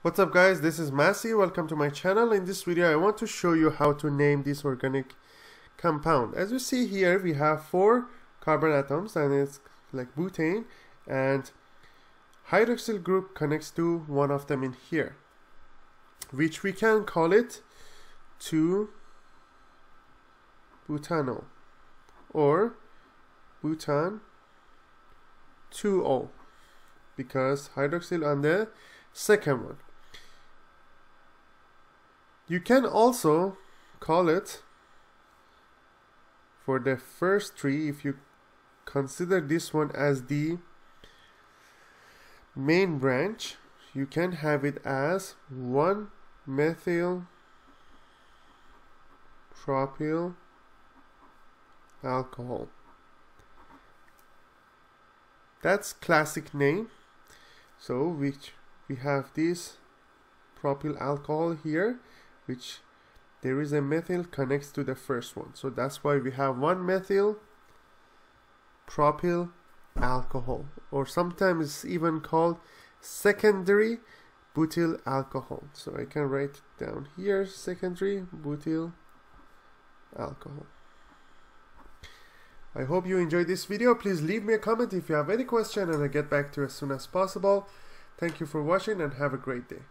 What's up guys, this is Masi. Welcome to my channel. In this video I want to show you how to name this organic compound. As you see here, we have 4 carbon atoms and it's like butane, and hydroxyl group connects to one of them in here, which we can call it 2-butan-ol or butan-2-ol, because hydroxyl on the second one. You can also call it, for the first 3, if you consider this one as the main branch, you can have it as 1-methyl-propyl-alcohol. That's classic name. So we have this propyl alcohol here, which there is a methyl connects to the first one. So that's why we have 1-methyl-propyl alcohol, or sometimes it's even called secondary butyl alcohol. So I can write it down here, secondary butyl alcohol. I hope you enjoyed this video. Please leave me a comment if you have any question and I'll get back to you as soon as possible. Thank you for watching and have a great day.